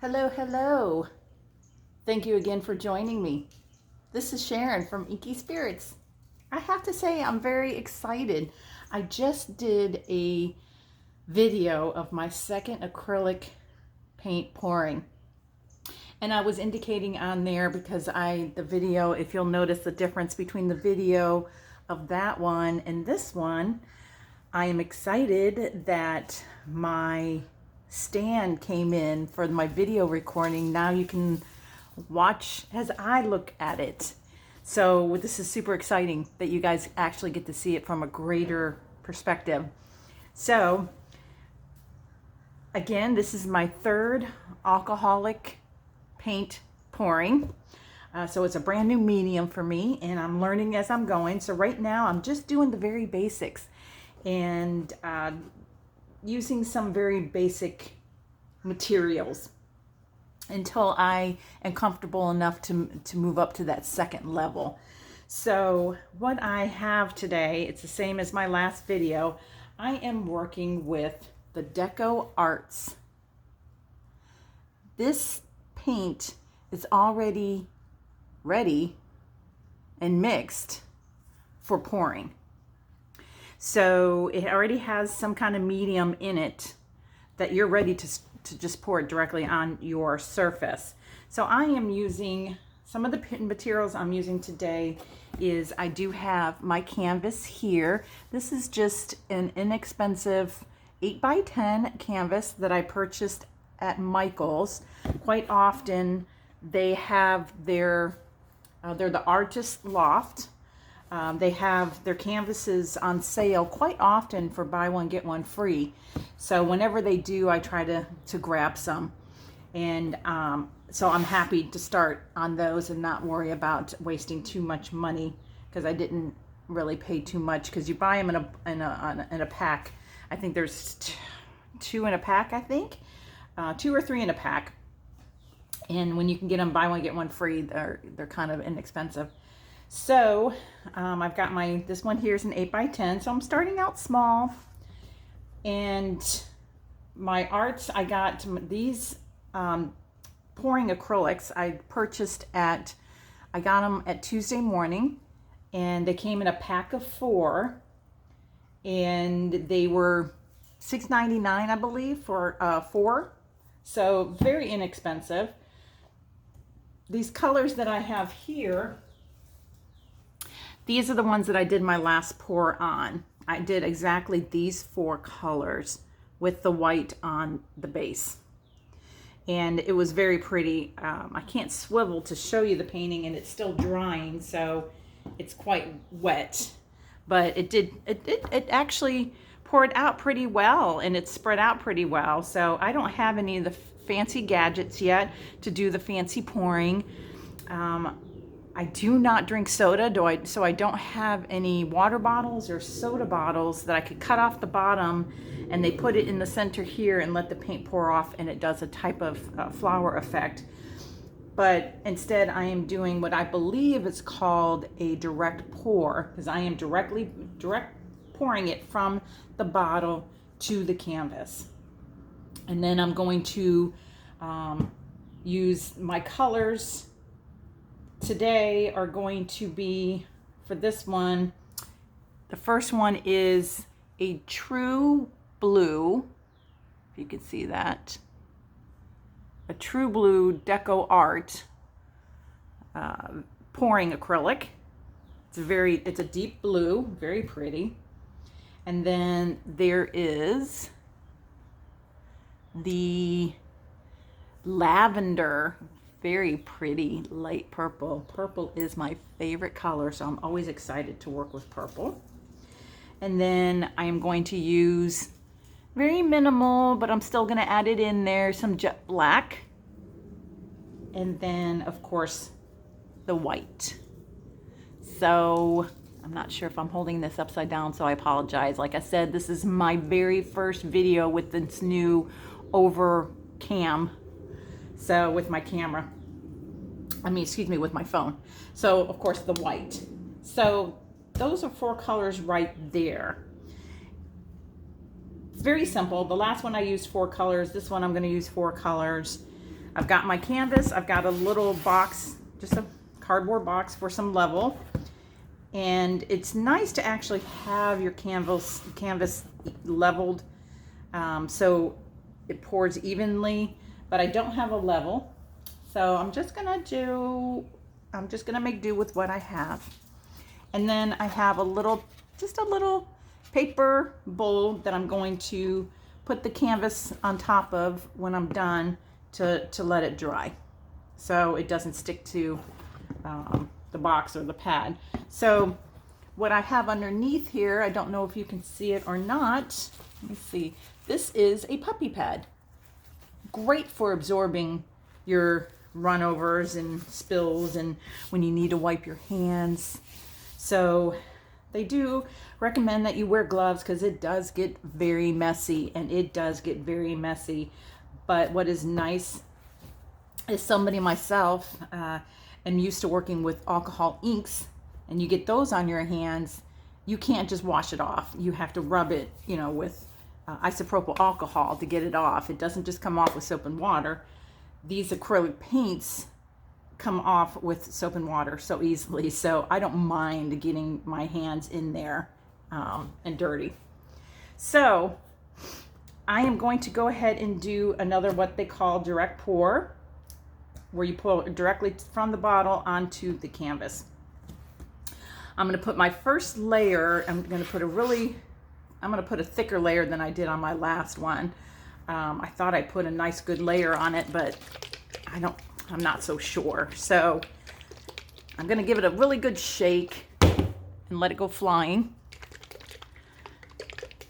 Hello, hello. Thank you again for joining me. This is Sharon from Inky Spirits. I have to say I'm very excited. I just did a video of my second acrylic paint pouring. And I was indicating on there because the video, if you'll notice the difference between the video of that one and this one, I am excited that my stand came in for my video recording. Now you can watch as I look at it. So this is super exciting that you guys actually get to see it from a greater perspective. So again, this is my third alcoholic paint pouring. So it's a brand new medium for me and I'm learning as I'm going. So right now I'm just doing the very basics and using some very basic materials until I am comfortable enough to move up to that second level. So what I have today, it's the same as my last video. I am working with the Deco Arts. This paint is already ready and mixed for pouring. So it already has some kind of medium in it that you're ready to just pour it directly on your surface. So I am using, some of the materials I'm using today is I do have my canvas here. This is just an inexpensive 8x10 canvas that I purchased at Michael's. Quite often they have they're the artist loft. They have their canvases on sale quite often for buy one, get one free. So whenever they do, I try to grab some. And so I'm happy to start on those and not worry about wasting too much money because I didn't really pay too much because you buy them in a pack. I think there's two in a pack, I think. 2 or 3 in a pack. And when you can get them buy one, get one free, they're kind of inexpensive. So I've got this one here is an 8x10, so I'm starting out small. And my arts, I got these pouring acrylics I got them at Tuesday morning, and they came in a pack of 4, and they were $6.99, I believe, for 4. So very inexpensive. These colors that I have here, these are the ones that I did my last pour on. I did exactly these 4 colors with the white on the base. And it was very pretty. I can't swivel to show you the painting and it's still drying, so it's quite wet. But it actually poured out pretty well and it spread out pretty well. So I don't have any of the fancy gadgets yet to do the fancy pouring. I do not drink soda, so I don't have any water bottles or soda bottles that I could cut off the bottom and they put it in the center here and let the paint pour off and it does a type of flower effect. But instead I am doing what I believe is called a direct pour because I am direct pouring it from the bottle to the canvas. And then I'm going to use my colors. Today are going to be, for this one, the first one is a true blue, if you can see that, a true blue Deco Art pouring acrylic. It's a deep blue, very pretty. And then there is the lavender, very pretty light purple. Purple is my favorite color, so I'm always excited to work with purple. And then I am going to use very minimal, but I'm still going to add it in there, some jet black. And then, of course, the white. So I'm not sure if I'm holding this upside down, so I apologize. Like I said, this is my very first video with this new over cam. So with my camera, with my phone. So of course the white. So those are 4 colors right there. It's very simple. The last one I used 4 colors. This one I'm going to use 4 colors. I've got my canvas. I've got a little box, just a cardboard box for some level. And it's nice to actually have your canvas leveled so it pours evenly, but I don't have a level. So I'm just gonna make do with what I have. And then I have just a little paper bowl that I'm going to put the canvas on top of when I'm done to let it dry, so it doesn't stick to the box or the pad. So what I have underneath here, I don't know if you can see it or not. Let me see. This is a puppy pad. Great for absorbing your runovers and spills and when you need to wipe your hands. So they do recommend that you wear gloves because it does get very messy, and it does get very messy. But what is nice is somebody myself am used to working with alcohol inks, and you get those on your hands, you can't just wash it off. You have to rub it, you know, with isopropyl alcohol to get it off. It doesn't just come off with soap and water. These acrylic paints come off with soap and water so easily, so I don't mind getting my hands in there and dirty. So I am going to go ahead and do another what they call direct pour, where you pour directly from the bottle onto the canvas. I'm going to put my first layer, I'm going to put a thicker layer than I did on my last one. I thought I put a nice good layer on it, but I'm not so sure. So I'm going to give it a really good shake and let it go flying.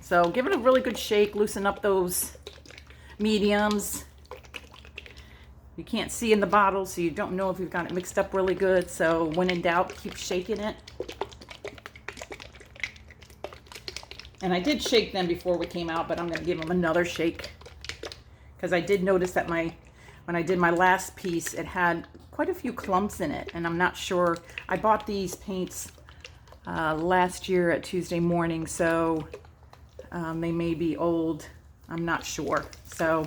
So give it a really good shake, loosen up those mediums. You can't see in the bottle, so you don't know if you've got it mixed up really good. So when in doubt, keep shaking it. And I did shake them before we came out, but I'm going to give them another shake, because I did notice that when I did my last piece, it had quite a few clumps in it, and I'm not sure. I bought these paints last year at Tuesday Morning, so they may be old. I'm not sure. So,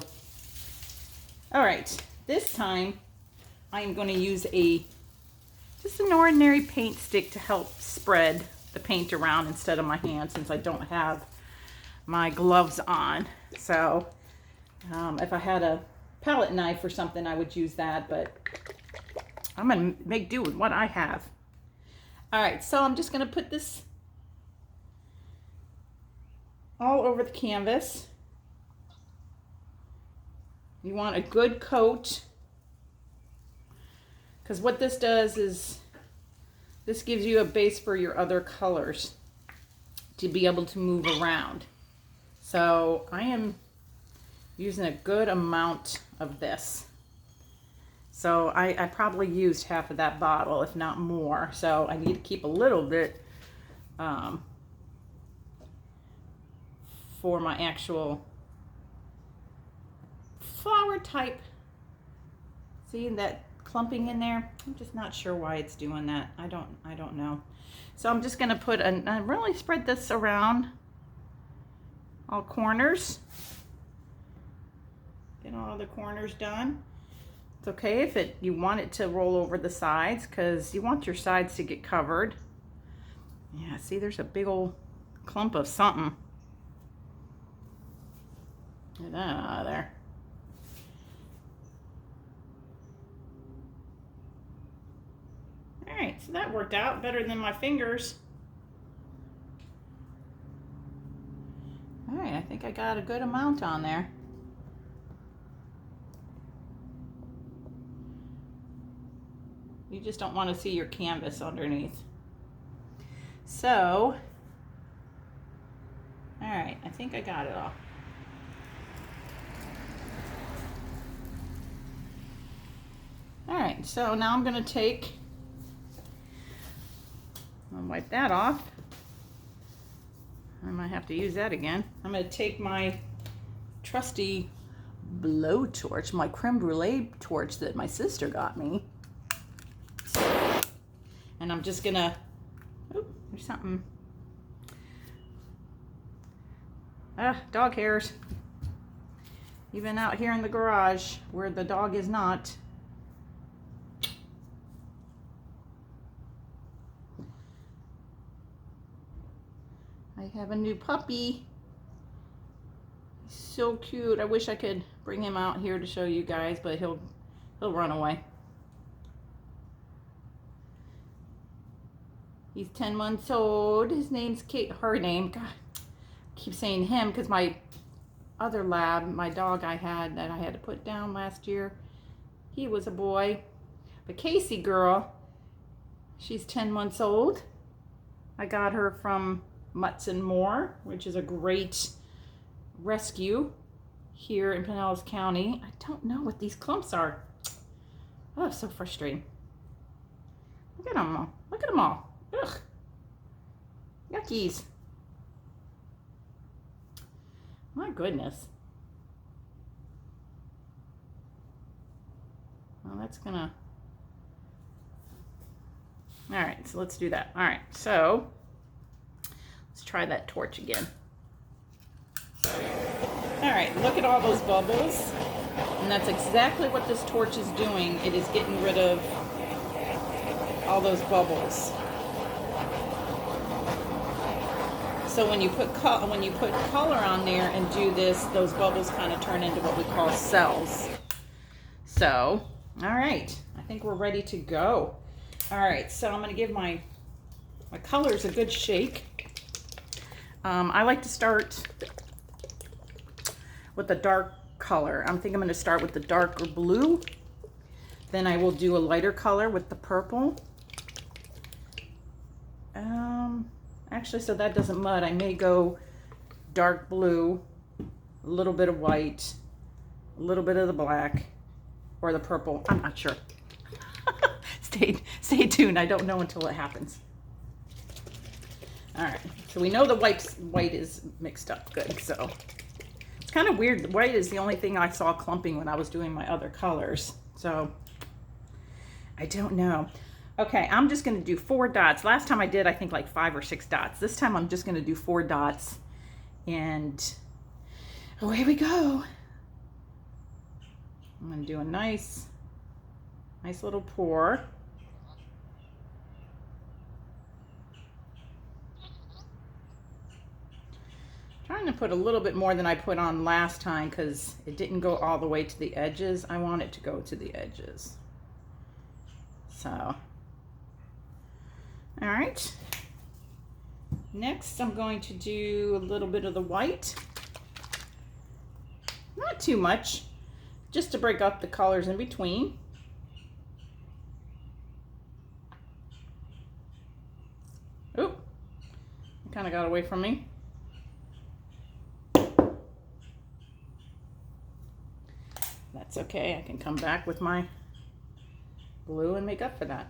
all right, this time I am going to use just an ordinary paint stick to help spread the paint around instead of my hand, since I don't have my gloves on. So if I had a palette knife or something, I would use that, but I'm gonna make do with what I have. All right, so I'm just gonna put this all over the canvas. You want a good coat, because what this does is this gives you a base for your other colors to be able to move around. So I am using a good amount of this. So I probably used half of that bottle, if not more. So I need to keep a little bit for my actual flower type. See that clumping in there? I'm just not sure why it's doing that. I don't know. So I'm just gonna put really spread this around all corners. Get all the corners done. It's okay if you want it to roll over the sides, because you want your sides to get covered. Yeah, see, there's a big old clump of something. Get that out of there. All right, so that worked out better than my fingers. All right, I think I got a good amount on there. You just don't want to see your canvas underneath. So, all right, I think I got it all. All right, so now I'm going to I'll wipe that off. I might have to use that again. I'm going to take my trusty blowtorch, my creme brulee torch that my sister got me. And I'm just going to, oh, there's something. Dog hairs. even out here in the garage where the dog is not. I have a new puppy. He's so cute. I wish I could bring him out here to show you guys, but he'll run away. He's 10 months old. His name's Kate. Her name. God, I keep saying him because my other lab, my dog I had that I had to put down last year, he was a boy. But Casey girl, she's 10 months old. I got her from Mutts and More, which is a great rescue here in Pinellas County. I don't know what these clumps are. Oh, so frustrating. Look at them all. Look at them all. Ugh. Yuckies. My goodness. Well, that's gonna... All right, so let's do that. All right, so let's try that torch again. All right, look at all those bubbles. And that's exactly what this torch is doing. It is getting rid of all those bubbles. So when you put color on there and do this, those bubbles kind of turn into what we call cells. So, all right, I think we're ready to go. All right, so I'm going to give my colors a good shake. I like to start with a dark color. I think I'm going to start with the darker blue. Then I will do a lighter color with the purple. Actually, so that doesn't mud, I may go dark blue, a little bit of white, a little bit of the black, or the purple. I'm not sure. Stay tuned. I don't know until it happens. All right, so we know the white is mixed up good. So it's kind of weird. The white is the only thing I saw clumping when I was doing my other colors. So I don't know. Okay, I'm just going to do 4 dots. Last time I did, I think, like 5 or 6 dots. This time I'm just going to do 4 dots. And away we go. I'm going to do a nice little pour. Trying to put a little bit more than I put on last time because it didn't go all the way to the edges. I want it to go to the edges. So... all right, next I'm going to do a little bit of the white. Not too much, just to break up the colors in between. Oop, it kind of got away from me. That's okay, I can come back with my blue and make up for that.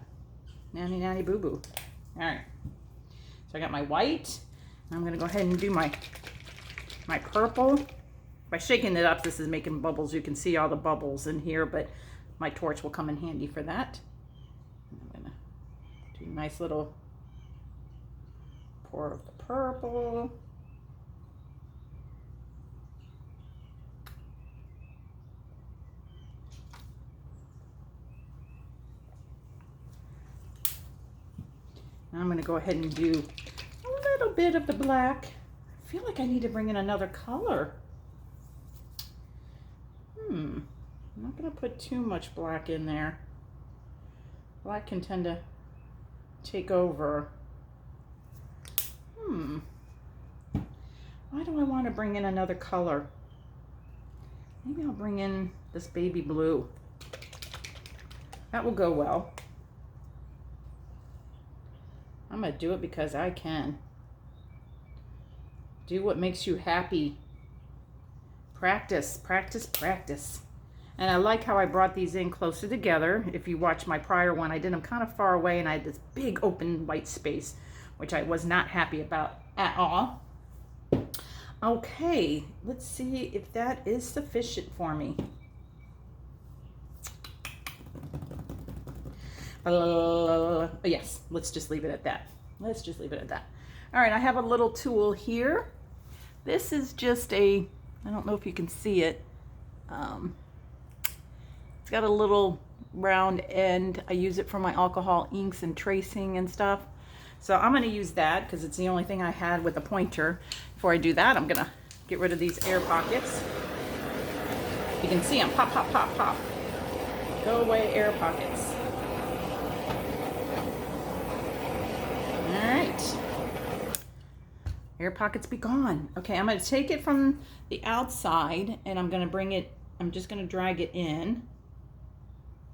Nanny nanny boo boo. All right, so I got my white. I'm gonna go ahead and do my purple. By shaking it up, this is making bubbles. You can see all the bubbles in here, but my torch will come in handy for that. I'm gonna do a nice little pour of the purple. I'm going to go ahead and do a little bit of the black. I feel like I need to bring in another color. I'm not going to put too much black in there. Black can tend to take over. Why do I want to bring in another color? Maybe I'll bring in this baby blue. That will go well. I'm going to do it because I can. Do what makes you happy. Practice, practice, practice. And I like how I brought these in closer together. If you watch my prior one, I did them kind of far away and I had this big open white space, which I was not happy about at all. Okay, let's see if that is sufficient for me. Yes, let's just leave it at that. Let's just leave it at that. All right, I have a little tool here. This is just a, I don't know if you can see it. It's got a little round end. I use it for my alcohol inks and tracing and stuff. So I'm going to use that because it's the only thing I had with a pointer. Before I do that, I'm going to get rid of these air pockets. You can see them pop, pop, pop, pop. Go away, air pockets. All right. Air pockets be gone. Okay, I'm going to take it from the outside and I'm going to bring it, I'm just going to drag it in.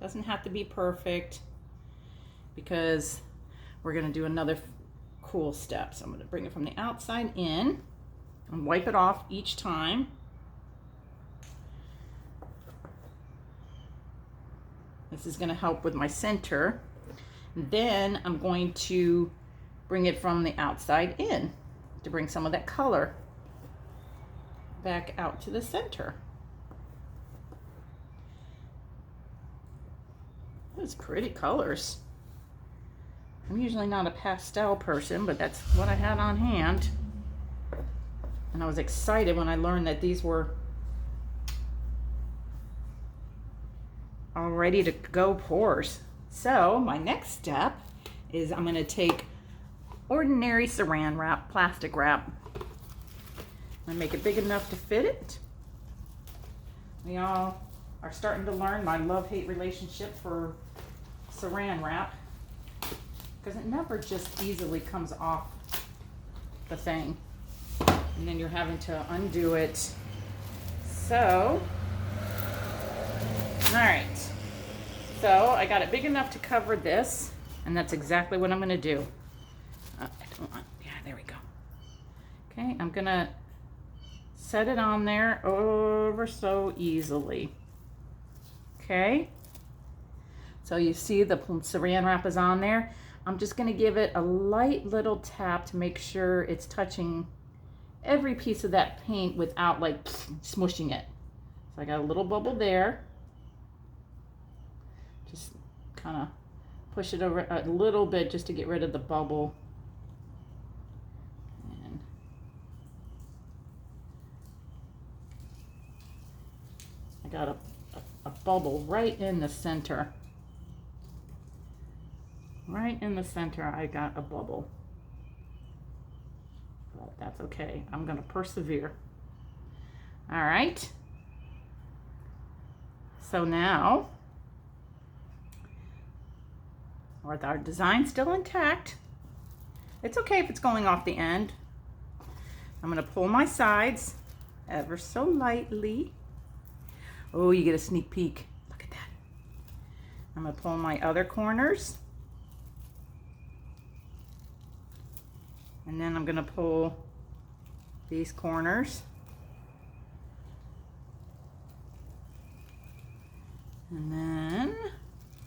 Doesn't have to be perfect because we're going to do another cool step. So I'm going to bring it from the outside in and wipe it off each time. This is going to help with my center. Then I'm going to bring it from the outside in to bring some of that color back out to the center. Those pretty colors. I'm usually not a pastel person, but that's what I had on hand. And I was excited when I learned that these were all ready to go pours. So my next step is I'm going to take ordinary saran wrap, plastic wrap. I make it big enough to fit it. We all are starting to learn my love-hate relationship for saran wrap because it never just easily comes off the thing and then you're having to undo it. So, all right. So I got it big enough to cover this, and that's exactly what I'm going to do. I don't want, yeah, there we go. Okay, I'm going to set it on there over so easily. Okay, so you see the saran wrap is on there. I'm just going to give it a light little tap to make sure it's touching every piece of that paint without like smushing it. So I got a little bubble there. Just kind of push it over a little bit just to get rid of the bubble. And I got a bubble right in the center. Right in the center, I got a bubble. But that's okay. I'm going to persevere. All right. So now, with our design still intact, it's okay if it's going off the end. I'm going to pull my sides ever so lightly. Oh, you get a sneak peek. Look at that. I'm going to pull my other corners. And then I'm going to pull these corners. And then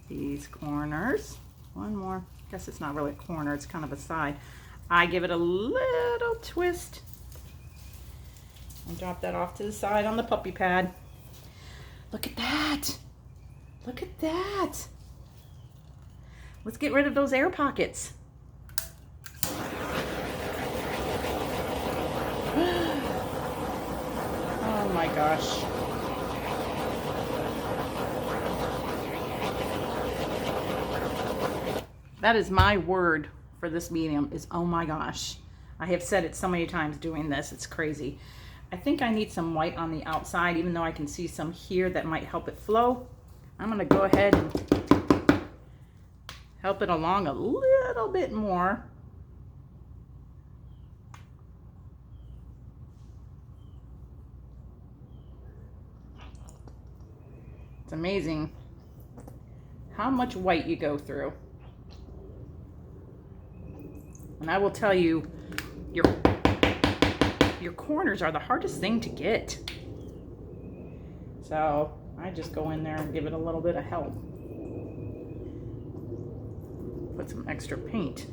these corners. One more. I guess it's not really a corner, it's kind of a side. I give it a little twist. And drop that off to the side on the puppy pad. Look at that. Look at that. Let's get rid of those air pockets. Oh my gosh. That is my word for this medium is oh my gosh. I have said it so many times doing this. It's crazy. I think I need some white on the outside, even though I can see some here that might help it flow. I'm going to go ahead and help it along a little bit more. It's amazing how much white you go through. And I will tell you, your corners are the hardest thing to get. So I just go in there and give it a little bit of help. Put some extra paint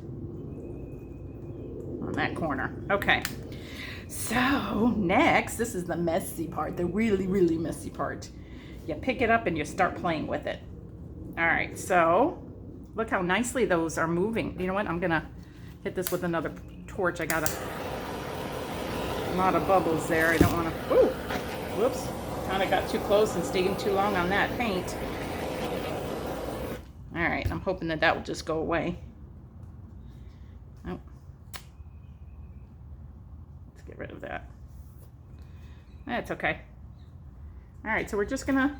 on that corner. Okay. So next, this is the messy part, the really, really messy part. You pick it up and you start playing with it. All right, so look how nicely those are moving. You know what? I'm gonna hit this with another torch. I got a lot of bubbles there. I don't want to. Ooh, whoops. Kind of got too close and stayed too long on that paint. All right, I'm hoping that that will just go away. Oh. Let's get rid of that. That's okay. All right, so we're just gonna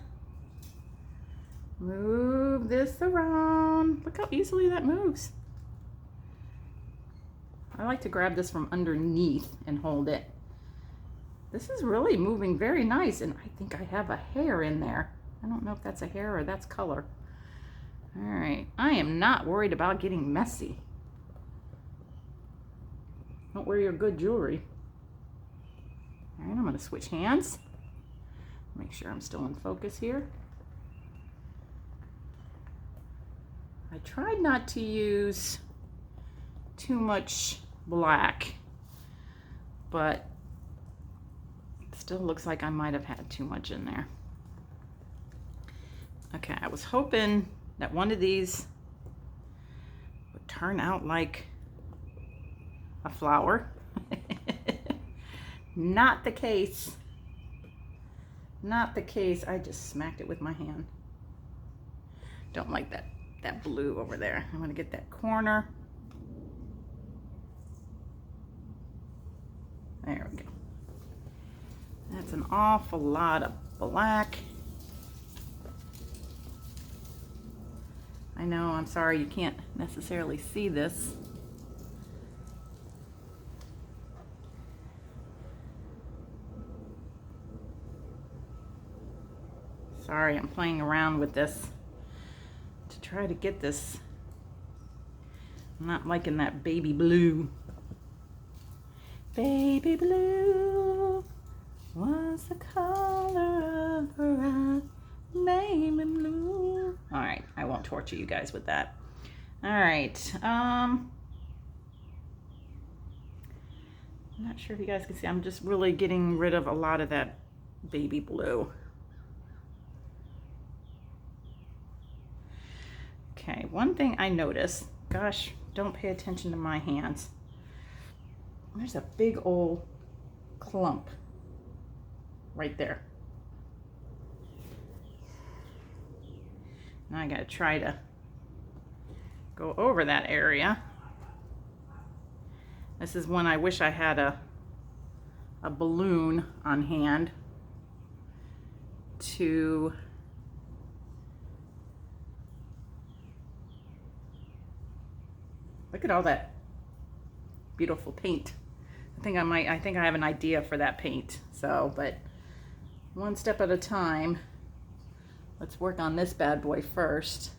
move this around. Look how easily that moves. I like to grab this from underneath and hold it. This is really moving very nice, and I think I have a hair in there. I don't know if that's a hair or that's color. All right, I am not worried about getting messy. Don't wear your good jewelry. All right, I'm gonna switch hands. Make sure I'm still in focus here. I tried not to use too much black, but it still looks like I might have had too much in there. Okay, I was hoping that one of these would turn out like a flower. Not the case. Not the case. I just smacked it with my hand. Don't like that blue over there. I'm gonna get that corner. There we go. That's an awful lot of black. I know, I'm sorry you can't necessarily see this. Sorry, I'm playing around with this to try to get this. I'm not liking that baby blue. Baby blue was the color of her eyes, baby blue. All right, I won't torture you guys with that. All right, I'm not sure if you guys can see. I'm just really getting rid of a lot of that baby blue. Okay, one thing I noticed, gosh, don't pay attention to my hands. There's a big old clump right there. Now I gotta try to go over that area. This is when I wish I had a balloon on hand to look at all that beautiful paint. I think I have an idea for that paint. So, but one step at a time. Let's work on this bad boy first.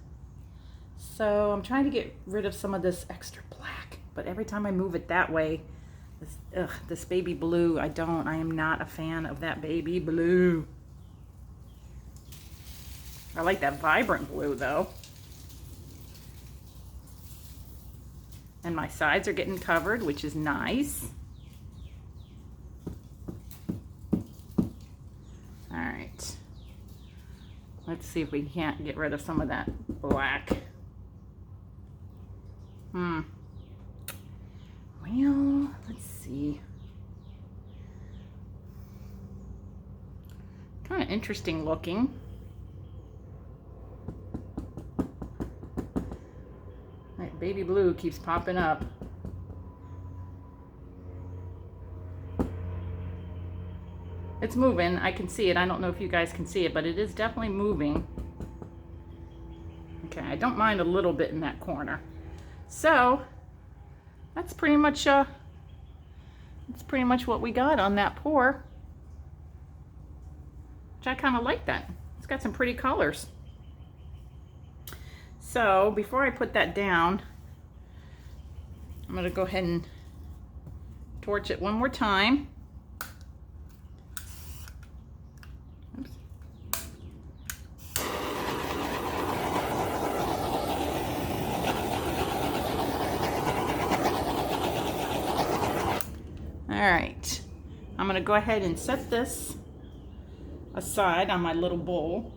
So I'm trying to get rid of some of this extra black, but every time I move it that way, this baby blue, I am not a fan of that baby blue. I like that vibrant blue though. And my sides are getting covered, which is nice. All right. Let's see if we can't get rid of some of that black. Well, let's see. Kind of interesting looking. That baby blue keeps popping up. It's moving. I can see it. I don't know if you guys can see it, but it is definitely moving. Okay, I don't mind a little bit in that corner. So that's pretty much what we got on that pour. Which I kind of like that. It's got some pretty colors. So before I put that down, I'm going to go ahead and torch it one more time. Oops. All right, I'm going to go ahead and set this aside on my little bowl.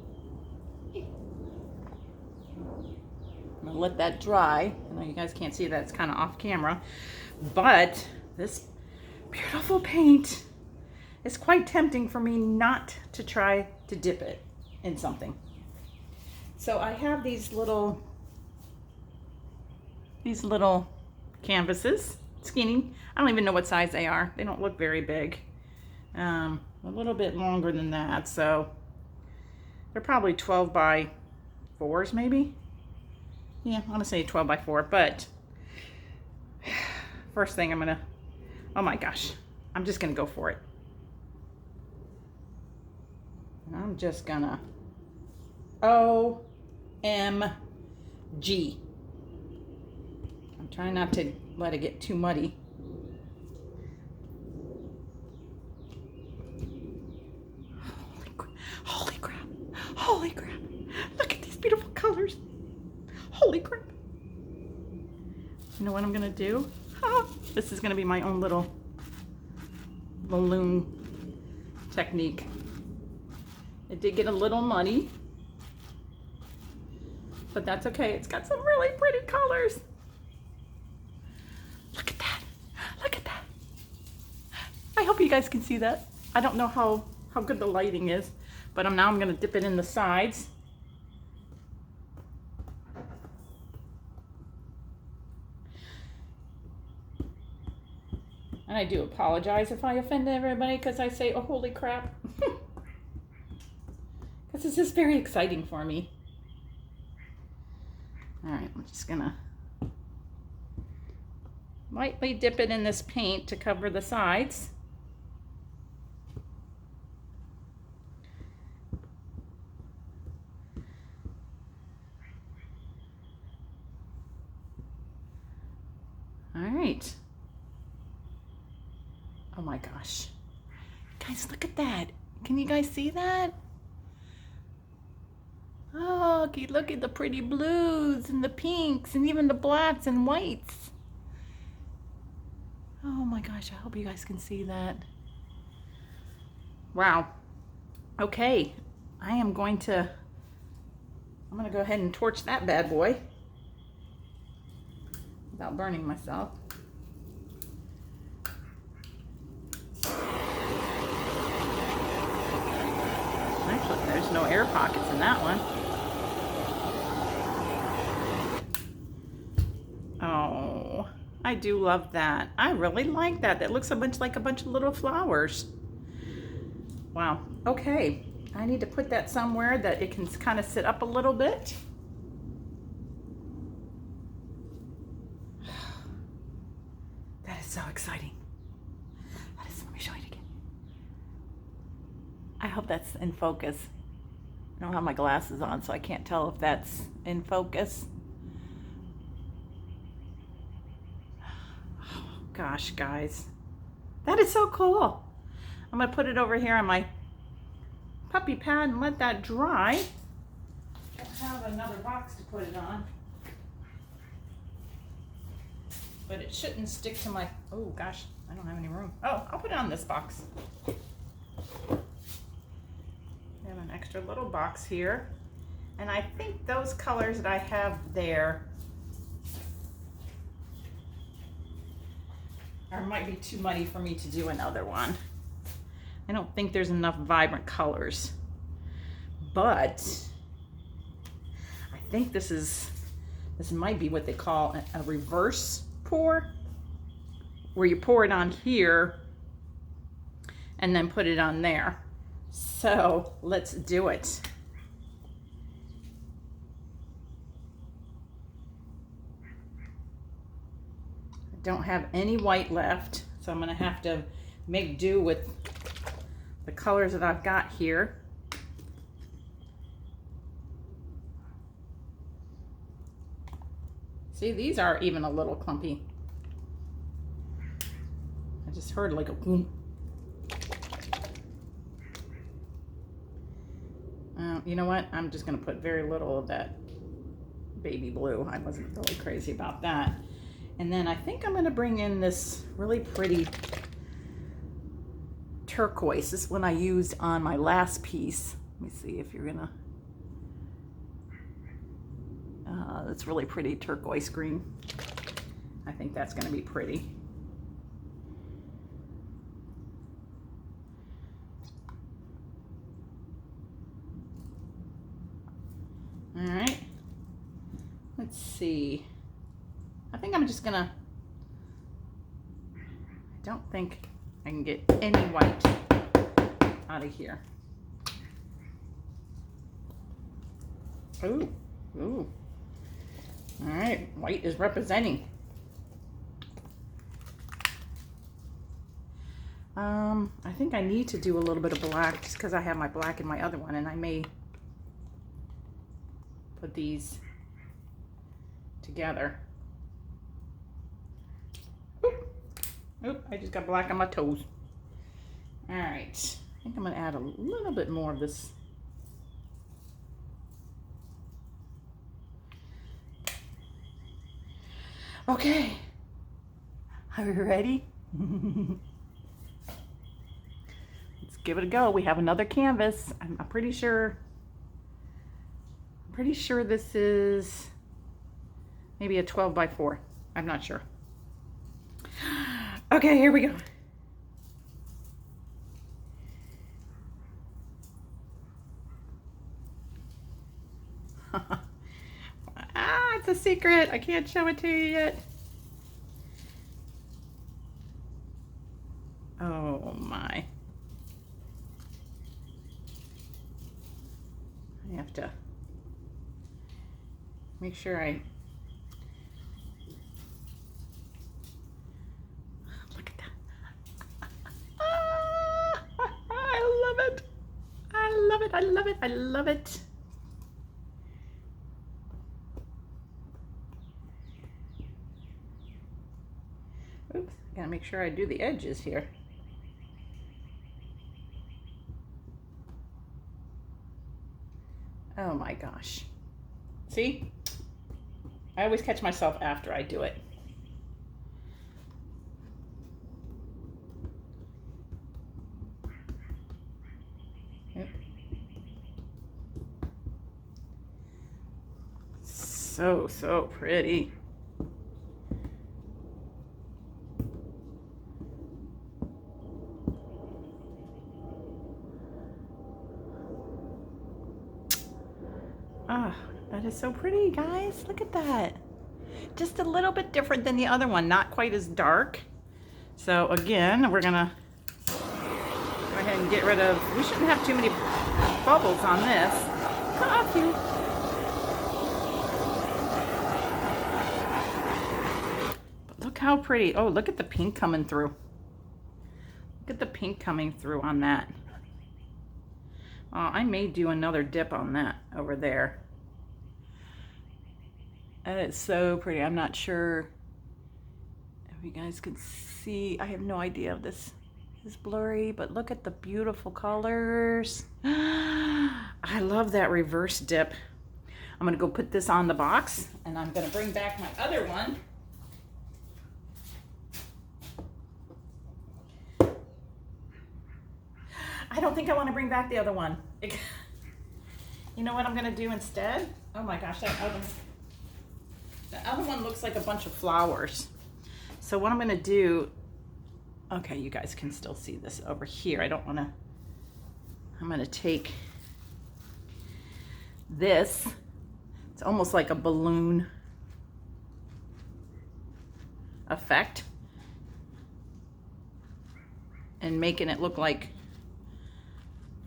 I'm gonna let that dry. I know you guys can't see that, it's kind of off camera, but this beautiful paint it's quite tempting for me not to try to dip it in something. So I have these little canvases, skinny. I don't even know what size they are. They don't look very big. A little bit longer than that, so they're probably 12 by 4s maybe. Yeah, I want to say 12 by 4, but first thing I'm gonna, oh my gosh, I'm just gonna go for it. I'm just gonna, OMG. I'm trying not to let it get too muddy. Holy crap. Holy crap. Look at these beautiful colors. Holy crap. You know what I'm gonna do? This is gonna be my own little balloon technique. It did get a little muddy, but that's okay. It's got some really pretty colors. Look at that. Look at that. I hope you guys can see that. I don't know how good the lighting is, but now I'm gonna dip it in the sides. And I do apologize if I offend everybody because I say, oh, holy crap. Because this is very exciting for me. All right, I'm just gonna lightly dip it in this paint to cover the sides. All right. Oh my gosh. Guys, look at that. Can you guys see that? Oh, okay, look at the pretty blues and the pinks and even the blacks and whites. Oh my gosh, I hope you guys can see that. Wow. Okay, I'm going to go ahead and torch that bad boy without burning myself. Actually, there's no air pockets in that one. Oh, I do love that. I really like that. That looks a bunch like a bunch of little flowers. Wow. Okay, I need to put that somewhere that it can kind of sit up a little bit. That is so exciting. Let me show you again. I hope that's in focus. I don't have my glasses on, so I can't tell if that's in focus. Oh, gosh, guys. That is so cool. I'm going to put it over here on my puppy pad and let that dry. I have another box to put it on. But it shouldn't stick to my, oh gosh, I don't have any room. Oh, I'll put it on this box. I have an extra little box here. And I think those colors that I have there might be too muddy for me to do another one. I don't think there's enough vibrant colors. But I think this might be what they call a reverse pour, where you pour it on here and then put it on there. So let's do it. I don't have any white left, so I'm going to have to make do with the colors that I've got here. See, these are even a little clumpy. I just heard like a boom. You know what? I'm just going to put very little of that baby blue. I wasn't really crazy about that. And then I think I'm going to bring in this really pretty turquoise. This one I used on my last piece. Let me see if you're going to... It's really pretty turquoise green. I think that's going to be pretty. All right. Let's see. I think I'm just gonna, I don't think I can get any white out of here. Ooh, ooh. All right, white is representing. I think I need to do a little bit of black just because I have my black in my other one, and I may put these together. Oop, oop, I just got black on my toes. All right, I think I'm gonna add a little bit more of this. Okay, are we ready? Let's give it a go. We have another canvas. I'm pretty sure this is maybe a 12 by 4. I'm not sure. Okay, here we go. It's a secret. I can't show it to you yet. Oh my. I have to make sure I look at that. I love it. I love it. I love it. I love it. Oops, gotta make sure I do the edges here. Oh my gosh. See? I always catch myself after I do it. Yep. So pretty. Ah, that is so pretty, guys. Look at that. Just a little bit different than the other one, not quite as dark. So again, we're gonna go ahead and get rid of, we shouldn't have too many bubbles on this. Coffee. But look how pretty. Oh, look at the pink coming through. Look at the pink coming through on that. I may do another dip on that over there. And it's so pretty. I'm not sure if you guys can see. I have no idea if this is blurry, but look at the beautiful colors. I love that reverse dip. I'm gonna go put this on the box, and I'm gonna bring back my other one. I don't think I want to bring back the other one. You know what I'm gonna do instead? Oh my gosh, the other one looks like a bunch of flowers. So what I'm gonna do, okay, you guys can still see this over here. I'm gonna take this. It's almost like a balloon effect, and making it look like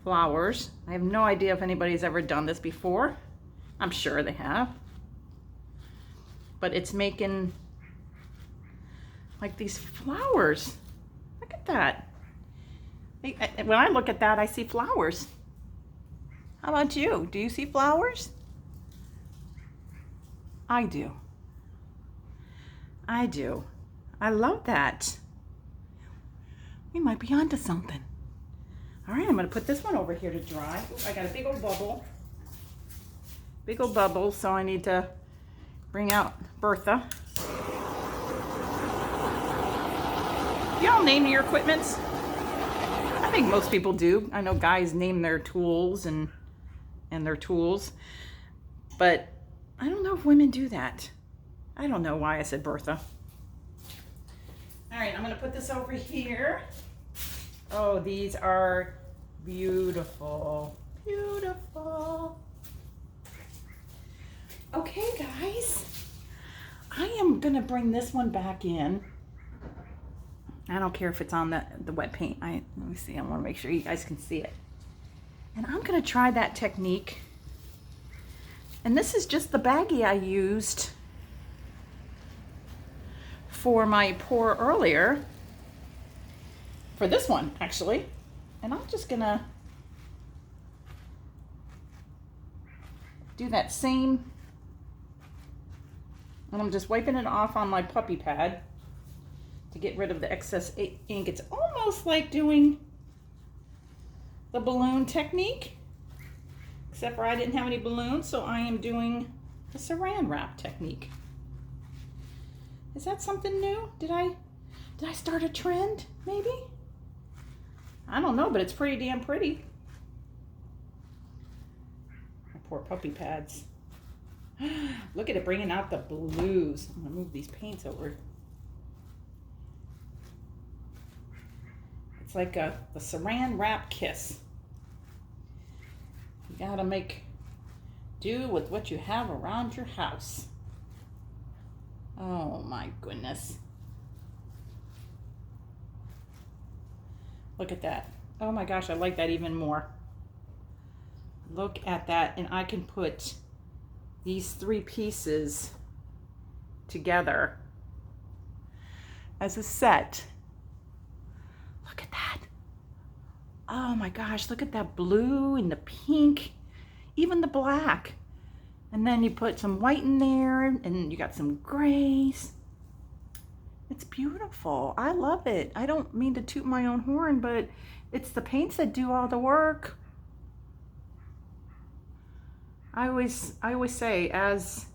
flowers. I have no idea if anybody's ever done this before. I'm sure they have. But it's making like these flowers. Look at that. When I look at that, I see flowers. How about you? Do you see flowers? I do. I do. I love that. We might be onto something. All right, I'm gonna put this one over here to dry. Ooh, I got a big old bubble. Big old bubble, so I need to bring out Bertha. Y'all name your equipments? I think most people do. I know guys name their tools and their tools, but I don't know if women do that. I don't know why I said Bertha. All right, I'm gonna put this over here. Oh, these are beautiful, beautiful. Okay, guys, I am gonna bring this one back in. I don't care if it's on the wet paint. Let me see, I wanna make sure you guys can see it. And I'm gonna try that technique. And this is just the baggie I used for my pour earlier. For this one, actually. And I'm just gonna do that same, and I'm just wiping it off on my puppy pad to get rid of the excess ink. It's almost like doing the balloon technique, except for I didn't have any balloons, so I am doing the saran wrap technique. Is that something new? Did I start a trend, maybe? I don't know, but it's pretty damn pretty. My poor puppy pads. Look at it bringing out the blues. I'm gonna move these paints over. It's like the saran wrap kiss. You gotta make do with what you have around your house. Oh my goodness. Look at that. Oh my gosh, I like that even more. Look at that, and I can put these 3 pieces together as a set. Look at that. Oh my gosh, look at that blue and the pink, even the black. And then you put some white in there, and you got some grays. It's beautiful. I love it. I don't mean to toot my own horn, but it's the paints that do all the work. I always say, as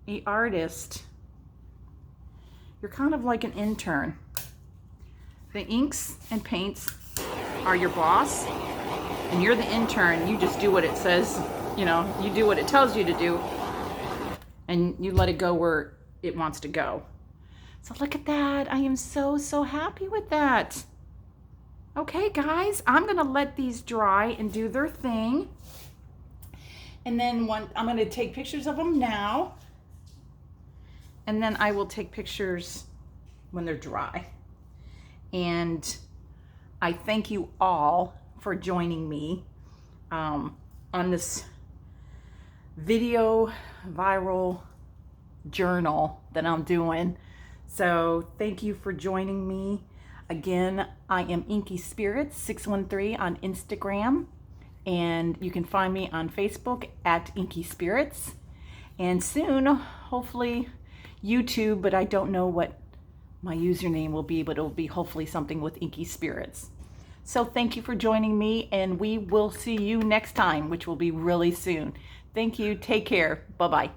an artist, you're kind of like an intern. The inks and paints are your boss, and you're the intern. You just do what it says, you know, you do what it tells you to do, and you let it go where it wants to go. So look at that. I am so, so happy with that. Okay, guys, I'm gonna let these dry and do their thing. And then I'm gonna take pictures of them now, and then I will take pictures when they're dry. And I thank you all for joining me on this video viral journal that I'm doing. So thank you for joining me. Again, I am Inky Spirits 613 on Instagram, and you can find me on Facebook at Inky Spirits, and soon, hopefully, YouTube, but I don't know what my username will be, but it'll be hopefully something with Inky Spirits. So thank you for joining me, and we will see you next time, which will be really soon. Thank you. Take care. Bye-bye.